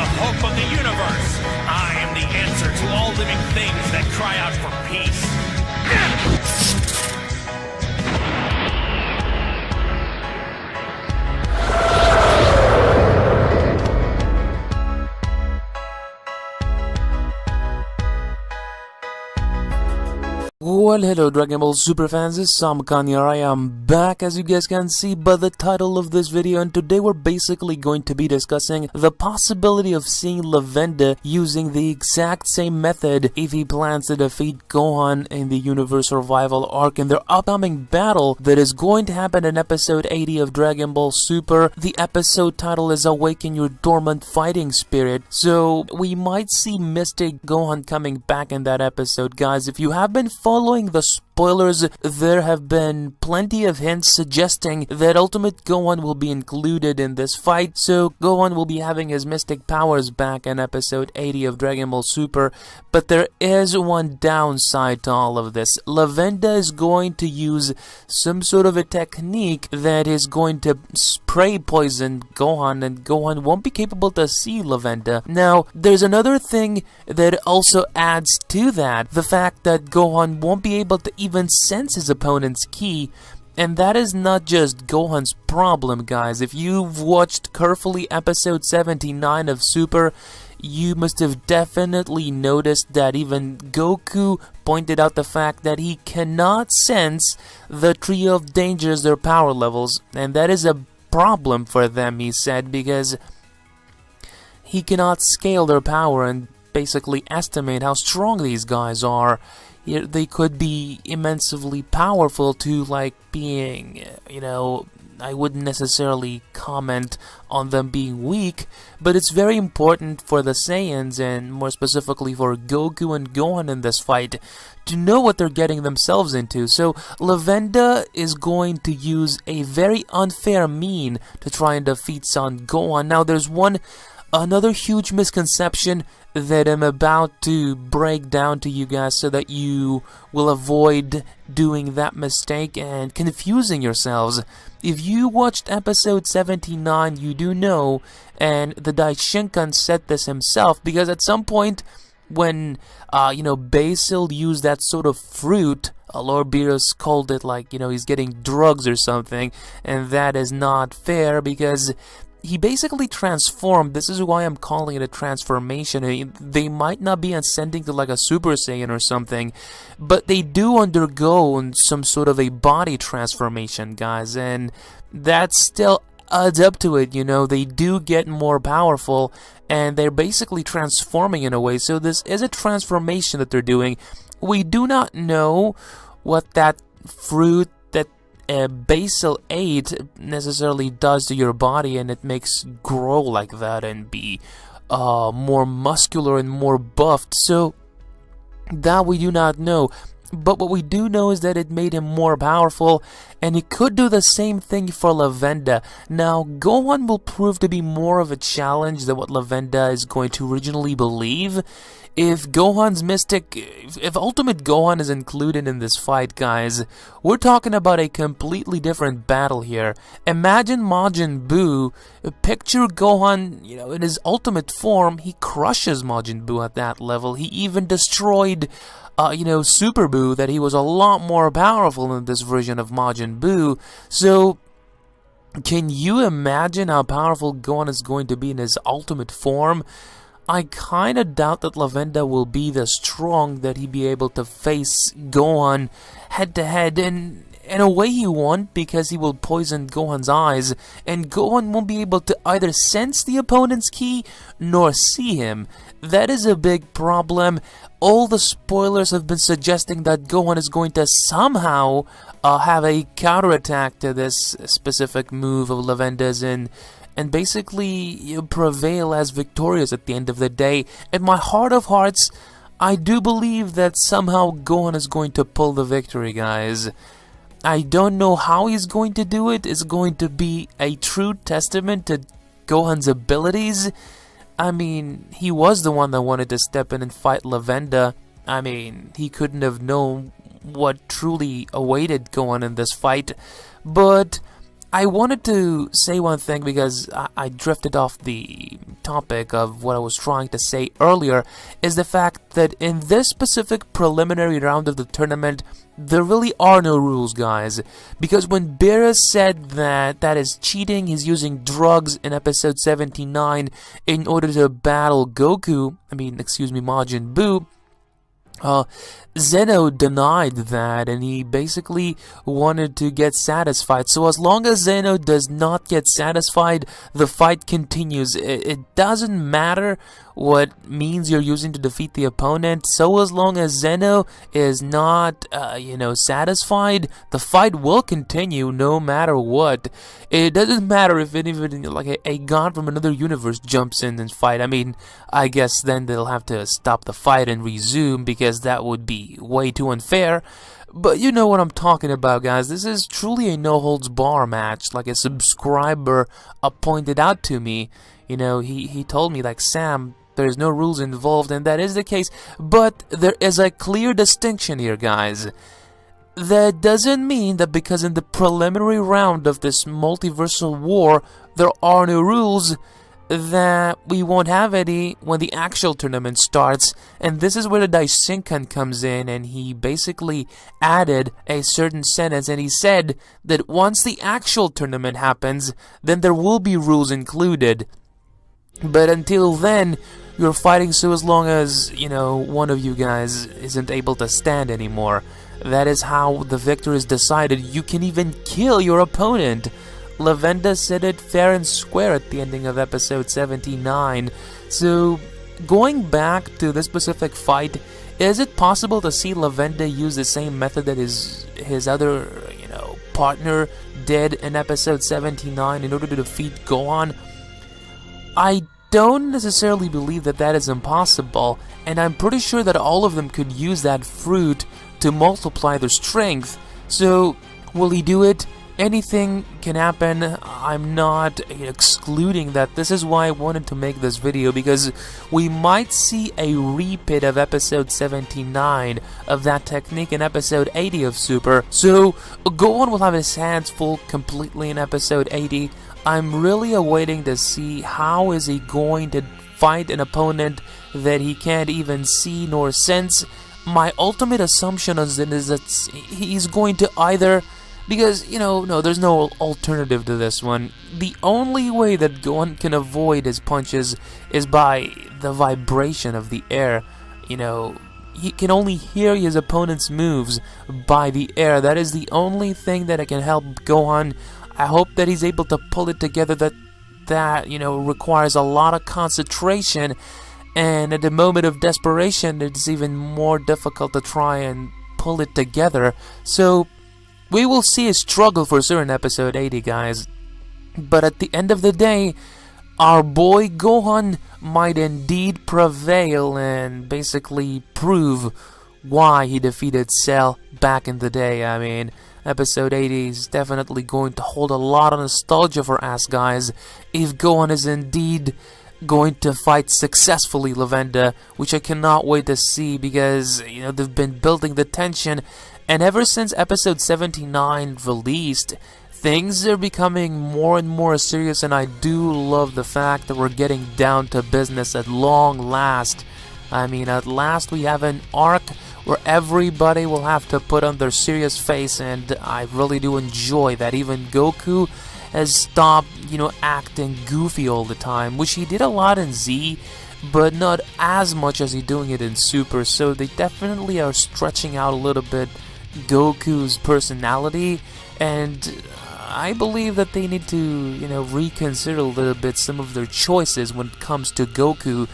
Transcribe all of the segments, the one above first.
the hope of the universe. I am the answer to all living things that cry out for peace. Well, hello Dragon Ball Super fans, it's Sam Kanyar. I am back, as you guys can see by the title of this video, and today we're basically going to be discussing the possibility of seeing Lavenda using the exact same method if he plans to defeat Gohan in the Universe Survival arc in their upcoming battle that is going to happen in episode 80 of Dragon Ball Super. The episode title is Awaken Your Dormant Fighting Spirit, so we might see Mystic Gohan coming back in that episode. Guys, if you have been following the spoilers, there have been plenty of hints suggesting that Ultimate Gohan will be included in this fight, so Gohan will be having his mystic powers back in episode 80 of Dragon Ball Super. But there is one downside to all of this. Lavenda is going to use some sort of a technique that is going to spray poison Gohan, and Gohan won't be capable to see Lavenda. Now, there's another thing that also adds to that, the fact that Gohan won't be able to even sense his opponent's ki, and that is not just Gohan's problem, guys. If you've watched carefully episode 79 of Super, you must have definitely noticed that even Goku pointed out the fact that he cannot sense the Trio of Dangers, their power levels, and that is a problem for them, he said, because he cannot scale their power and basically estimate how strong these guys are. They could be immensely powerful to, like, being, I wouldn't necessarily comment on them being weak, but it's very important for the Saiyans, and more specifically for Goku and Gohan in this fight, to know what they're getting themselves into. So Lavenda is going to use a very unfair mean to try and defeat Son Gohan. Now, there's another huge misconception that I'm about to break down to you guys so that you will avoid doing that mistake and confusing yourselves. If you watched episode 79, you do know, and the Daishinkan said this himself, because at some point when, Basil used that sort of fruit, Lord Beerus called it like, he's getting drugs or something, and that is not fair because he basically transformed. This is why I'm calling it a transformation. They might not be ascending to like a Super Saiyan or something, but they do undergo some sort of a body transformation, guys, and that still adds up to it. They do get more powerful, and they're basically transforming in a way. So this is a transformation that they're doing. We do not know what that fruit Basil 8 necessarily does to your body, and it makes grow like that and be more muscular and more buffed. So that we do not know. But what we do know is that it made him more powerful, and it could do the same thing for Lavenda. Now, Gohan will prove to be more of a challenge than what Lavenda is going to originally believe. If Ultimate Gohan is included in this fight, guys, we're talking about a completely different battle here. Imagine Majin Buu, picture Gohan, in his ultimate form. He crushes Majin Buu at that level. He even destroyed Super Buu, that he was a lot more powerful in this version of Majin Buu. So, can you imagine how powerful Gohan is going to be in his ultimate form? I kinda doubt that Lavenda will be this strong that he'd be able to face Gohan head to head, and in a way he won't, because he will poison Gohan's eyes, and Gohan won't be able to either sense the opponent's ki nor see him. That is a big problem. All the spoilers have been suggesting that Gohan is going to somehow have a counterattack to this specific move of Lavenda's, and basically prevail as victorious at the end of the day. In my heart of hearts, I do believe that somehow Gohan is going to pull the victory, guys. I don't know how he's going to do it. It's going to be a true testament to Gohan's abilities. I mean, he was the one that wanted to step in and fight Lavenda. I mean, he couldn't have known what truly awaited Gohan in this fight. But I wanted to say one thing, because I drifted off the topic of what I was trying to say earlier, is the fact that in this specific preliminary round of the tournament, there really are no rules, guys. Because when Beerus said that that is cheating, he's using drugs in episode 79 in order to battle Goku, Majin Buu, Zeno denied that, and he basically wanted to get satisfied. So as long as Zeno does not get satisfied, the fight continues. It doesn't matter what means you're using to defeat the opponent. So as long as Zeno is not, satisfied, the fight will continue no matter what. It doesn't matter if even like a god from another universe jumps in and fight. I guess then they'll have to stop the fight and resume, because that would be way too unfair. But you know what I'm talking about, guys. This is truly a no-holds-bar match, like a subscriber pointed out to me. He told me, like, Sam, there's no rules involved, and that is the case. But there is a clear distinction here, guys. That doesn't mean that because in the preliminary round of this multiversal war, there are no rules, that we won't have any when the actual tournament starts. And this is where the Daishinkan comes in, and he basically added a certain sentence, and he said that once the actual tournament happens, then there will be rules included. But until then, you're fighting, so as long as, one of you guys isn't able to stand anymore. That is how the victor is decided. You can even kill your opponent. Lavenda said it fair and square at the ending of episode 79. So, going back to this specific fight, is it possible to see Lavenda use the same method that his other, partner did in episode 79 in order to defeat Gohan? I don't necessarily believe that that is impossible, and I'm pretty sure that all of them could use that fruit to multiply their strength. So, will he do it? Anything can happen. I'm not excluding that. This is why I wanted to make this video, because we might see a repeat of episode 79 of that technique in episode 80 of Super. So Gohan will have his hands full completely in episode 80. I'm really awaiting to see how is he going to fight an opponent that he can't even see nor sense. My ultimate assumption on Zin is that he's going to either, because, there's no alternative to this one. The only way that Gohan can avoid his punches is by the vibration of the air. He can only hear his opponent's moves by the air. That is the only thing that can help Gohan. I hope that he's able to pull it together. That requires a lot of concentration. And at the moment of desperation, it's even more difficult to try and pull it together. So we will see a struggle for sure in episode 80, guys. But at the end of the day, our boy Gohan might indeed prevail and basically prove why he defeated Cell back in the day. Episode 80 is definitely going to hold a lot of nostalgia for us, guys, if Gohan is indeed going to fight successfully Lavenda, which I cannot wait to see, because they've been building the tension. And ever since episode 79 released, things are becoming more and more serious, and I do love the fact that we're getting down to business at long last. At last we have an arc where everybody will have to put on their serious face, and I really do enjoy that. Even Goku has stopped, acting goofy all the time, which he did a lot in Z, but not as much as he's doing it in Super. So they definitely are stretching out a little bit Goku's personality, and I believe that they need to, reconsider a little bit some of their choices when it comes to Goku.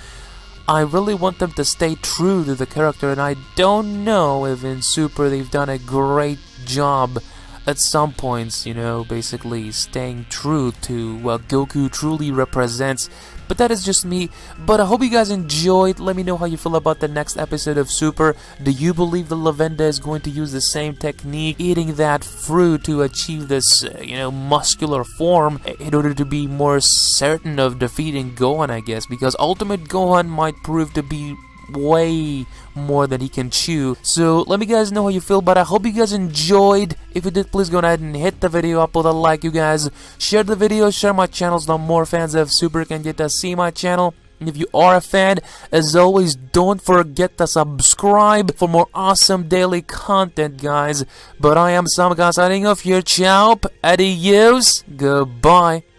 I really want them to stay true to the character, and I don't know if in Super they've done a great job at some points, basically staying true to what Goku truly represents. But that is just me. But I hope you guys enjoyed. Let me know how you feel about the next episode of Super. Do you believe that Lavenda is going to use the same technique, eating that fruit to achieve this, muscular form in order to be more certain of defeating Gohan, I guess? Because Ultimate Gohan might prove to be way more than he can chew. So let me guys know how you feel, but I hope you guys enjoyed. If you did, please go ahead and hit the video up with a like, you guys. Share the video, share my channel so more fans of Super can get to see my channel. And if you are a fan, as always, don't forget to subscribe for more awesome daily content, guys. But I am Sam signing off here. Ciao, adios, goodbye.